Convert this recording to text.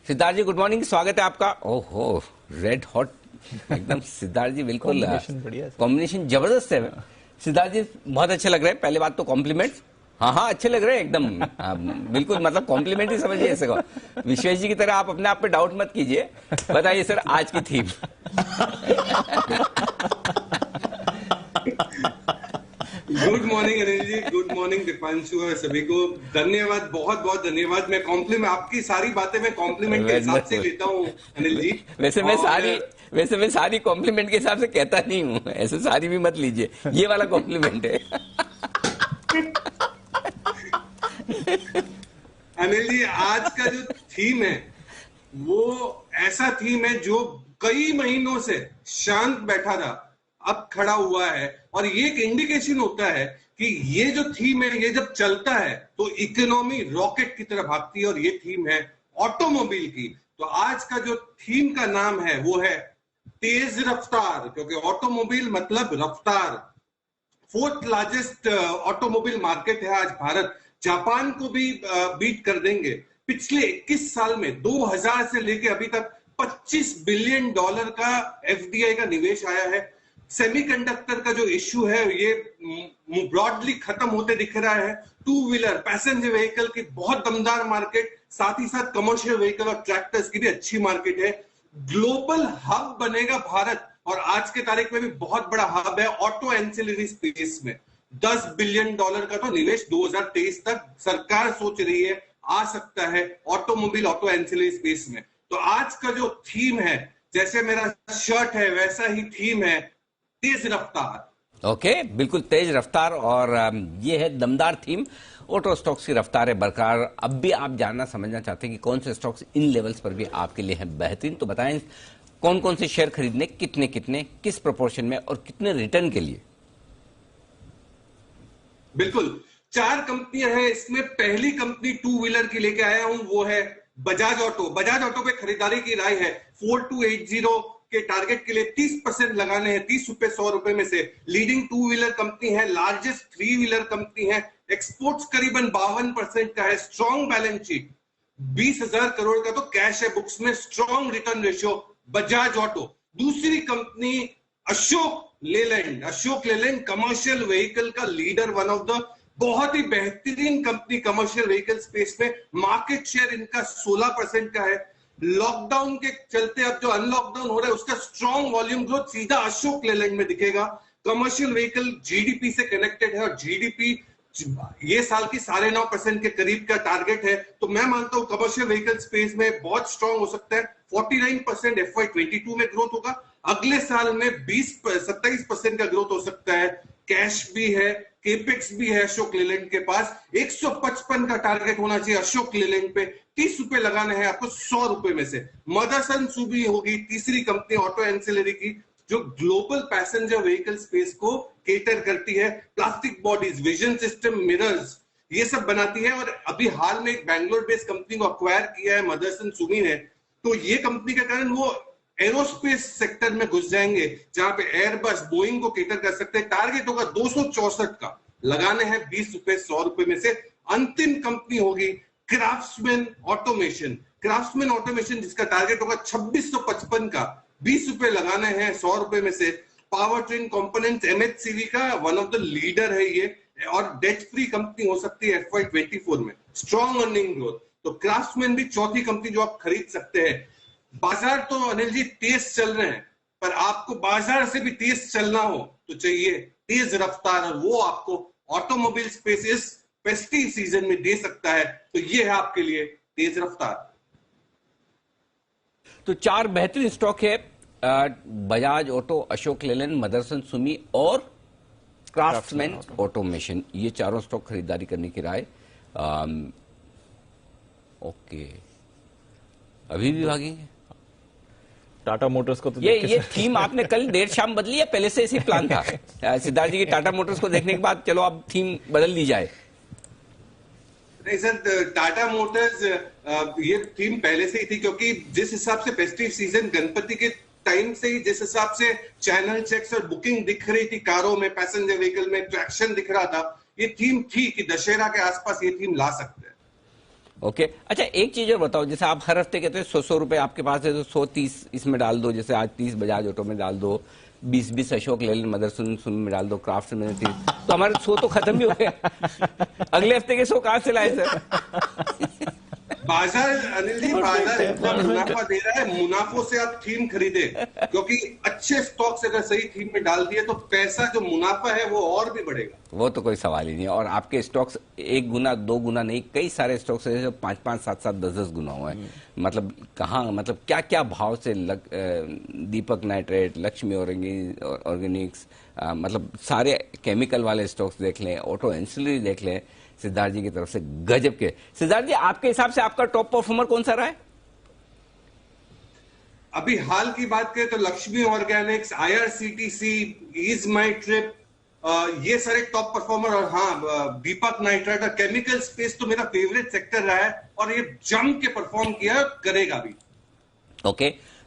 सिद्धार्थ जी good morning, स्वागत है आपका। ओहो, रेड हॉट एकदम सिद्धार्थ जी, बिल्कुल कॉम्बिनेशन जबरदस्त है। सिद्धार्थ जी बहुत अच्छे लग रहे हैं। पहले बात तो कॉम्प्लीमेंट, हाँ अच्छे लग रहे हैं एकदम। बिल्कुल, मतलब कॉम्प्लीमेंट ही समझिए ऐसे को। विश्वेश जी की तरह आप अपने आप पे डाउट मत कीजिए। बताइए सर, आज की theme. Good morning Anil ji, good morning Deepanshu और सभी को धन्यवाद, बहुत बहुत धन्यवाद। मैं कॉम्प्लीमेंट, आपकी सारी बातें मैं कॉम्प्लीमेंट के हिसाब से लेता हूँ अनिल जी। वैसे मैं सारी कॉम्प्लीमेंट के हिसाब से कहता नहीं हूँ, ऐसे सारी भी मत लीजिए, ये वाला कॉम्प्लीमेंट है। अनिल जी, आज का जो थीम है वो ऐसा थीम है जो कई महीनों से शांत बैठा था, अब खड़ा हुआ है। और ये एक इंडिकेशन होता है कि ये जो थीम है ये जब चलता है तो इकोनॉमी रॉकेट की तरह भागती है, और ये थीम है ऑटोमोबाइल की। तो आज का जो थीम का नाम है वो है तेज रफ्तार, क्योंकि ऑटोमोबाइल मतलब रफ्तार। फोर्थ लार्जेस्ट ऑटोमोबाइल मार्केट है आज भारत, जापान को भी बीट कर देंगे। पिछले 21 साल में 2000 से लेके अभी तक $25 बिलियन का एफडीआई का निवेश आया है। सेमीकंडक्टर का जो इश्यू है ये ब्रॉडली खत्म होते दिख रहा है। टू व्हीलर पैसेंजर व्हीकल की बहुत दमदार मार्केट, साथ ही साथ कमर्शियल व्हीकल और ट्रैक्टर्स की भी अच्छी मार्केट है। ग्लोबल हब बनेगा भारत, और आज के तारीख में भी बहुत बड़ा हब है ऑटो एंसिलरी स्पेस में। $10 बिलियन का तो निवेश 2023 तक सरकार सोच रही है आ सकता है ऑटोमोबाइल ऑटो एंसिलरी स्पेस में। तो आज का जो थीम है, जैसे मेरा शर्ट है वैसा ही थीम है, तेज रफ्तार। ओके, बिल्कुल तेज रफ्तार, और ये है दमदार थीम। ऑटो स्टॉक्स की रफ्तार है बरकरार। अब भी आप जानना समझना चाहते हैं कि कौन से स्टॉक्स इन लेवल्स पर भी आपके लिए हैं बेहतरीन, तो बताएं कौन कौन से शेयर खरीदने, कितने कितने, किस प्रोपोर्शन में और कितने रिटर्न के लिए। बिल्कुल, 4 कंपनियां हैं इसमें। पहली कंपनी टू व्हीलर की लेके आया हूं, वो है बजाज ऑटो। बजाज ऑटो पे खरीदारी की राय है। 4280 के टारगेट के लिए 30% लगाने हैं, 30 रुपए 100 रुपए में से। लीडिंग टू व्हीलर कंपनी है, लार्जेस्ट 3 व्हीलर कंपनी है। एक्सपोर्ट्स करीबन 52% का है। स्ट्रॉन्ग बैलेंस शीट, 20,000 करोड़ का तो कैश है बुक्स में। Strong return ratio Bajaj auto. दूसरी company Ashok Leyland. Ashok Leyland commercial vehicle का लीडर, वन ऑफ द बहुत ही बेहतरीन कंपनी कमर्शियल व्हीकल स्पेस में। मार्केट शेयर इनका 16% का है। लॉकडाउन के चलते अब जो अनलॉकडाउन हो रहा है उसका स्ट्रॉन्ग वॉल्यूम ग्रोथ सीधा अशोक लेलैंड में दिखेगा। कमर्शियल व्हीकल जीडीपी से कनेक्टेड है, और जीडीपी ये साल की 9.5% के करीब का टारगेट है। तो मैं मानता हूं कमर्शियल व्हीकल स्पेस में बहुत स्ट्रॉन्ग हो सकता है। 49% FY22 में ग्रोथ होगा। अगले साल में 27% का ग्रोथ हो सकता है। कैश भी है, केपेक्स भी है अशोक लेलैंड के पास। 155 का टारगेट होना चाहिए अशोक लेलैंड पे। 30 रुपए लगाने हैं आपको 100 रुपए में से। मदरसन सुबी होगी तीसरी कंपनी ऑटो एंसिलरी की, जो ग्लोबल पैसेंजर व्हीकल स्पेस को केटर करती है। Plastic bodies, vision system, mirrors, ये सब बनाती है। और अभी हाल में एक बैंगलोर बेस्ड कंपनी को अक्वायर किया है मदरसन सुमी ने। तो ये कंपनी के कारण वो एरोस्पेस सेक्टर में घुस जाएंगे, जहां पे एयरबस, बोइंग को केटर कर सकते हैं। टारगेट होगा 264 का, लगाने हैं 20 रुपए 100 रुपए में से। अंतिम कंपनी होगी क्राफ्ट्समैन ऑटोमेशन। क्राफ्ट्समैन ऑटोमेशन जिसका टारगेट होगा 2655 का, 20 रुपए लगाने हैं 100 रुपए में से। पावर ट्रेन कंपोनेंट्स एमएचसीवी का वन ऑफ द लीडर है ये, और डेट फ्री कंपनी हो सकती है FY24 में। Strong earning growth. तो क्राफ्ट्समैन भी चौथी कंपनी जो आप खरीद सकते हैं। बाजार तो अनिल जी तेज चल रहे हैं, पर आपको बाजार से भी तेज चलना हो तो चाहिए तेज रफ्तार, और वो आपको ऑटोमोबाइल स्पेस इस फेस्टिव सीजन में दे सकता है। तो ये है आपके लिए तेज रफ्तार। तो 4 बेहतरीन स्टॉक है, बजाज ऑटो, अशोक लेलैंड, मदरसन सुमी और क्राफ्ट्समैन ऑटोमेशन। ये चारों स्टॉक खरीदारी करने की राय। ओके, अभी भी भागेंगे टाटा मोटर्स को तो ये थीम आपने कल देर शाम बदली है, पहले से इसी प्लान था? सिद्धार्थ जी की टाटा मोटर्स को देखने के बाद चलो अब थीम बदल दी जाए। नहीं सर, टाटा मोटर्स ये थीम पहले से ही थी, क्योंकि जिस हिसाब से फेस्टिव सीजन गणपति के टाइम से ही जिस हिसाब से चैनल चेक्स और बुकिंग दिख रही थी कारों में, पैसेंजर व्हीकल में ट्रैक्शन दिख रहा था, ये थीम थी कि दशहरा के आसपास ये थीम ला सकते हैं। ओके अच्छा, एक चीज और बताओ, जैसे आप हर हफ्ते कहते हैं 100 रुपए आपके पास है तो 130 इसमें डाल दो, जैसे आज 30 बजाज ऑटो में डाल दो, 20 अशोक लेलैंड मदरसन में डाल दो, क्राफ्ट में 30, तो हमारे 100 तो खत्म ही हो गया। अगले हफ्ते के 100 कहां से लाए सर? बाजार, अनिल जी, बाजार इतना मुनाफा दे रहा है, मुनाफों से आप थीम खरीदे, क्योंकि अच्छे स्टॉक से अगर सही थीम में डाल दिए तो पैसा जो मुनाफा है वो और भी बढ़ेगा। वो तो कोई सवाल ही नहीं है। और आपके स्टॉक्स 1 गुना 2 गुना नहीं, कई सारे स्टॉक्स है जो 5-5, 7-7, 10-10 गुना हुआ है। मतलब कहाँ, मतलब क्या क्या भाव से दीपक नाइट्रेट, लक्ष्मी ऑर्गेनिक्स, मतलब सारे केमिकल वाले स्टॉक्स देख लें, ऑटो एंसिलरी देख लें, सिद्धार्थ जी की तरफ से गजब के। सिद्धार्थ जी, आपके हिसाब से आपका टॉप परफॉर्मर कौन सा रहा है? अभी हाल की बात करें तो लक्ष्मी ऑर्गेनिक्स, IRCTC, ईज माई ट्रिप, ये सारे टॉप परफॉर्मर। और हाँ, दीपक नाइट्राइट और केमिकल स्पेस तो मेरा फेवरेट सेक्टर रहा है और ये जम के परफॉर्म किया, करेगा भी। ओके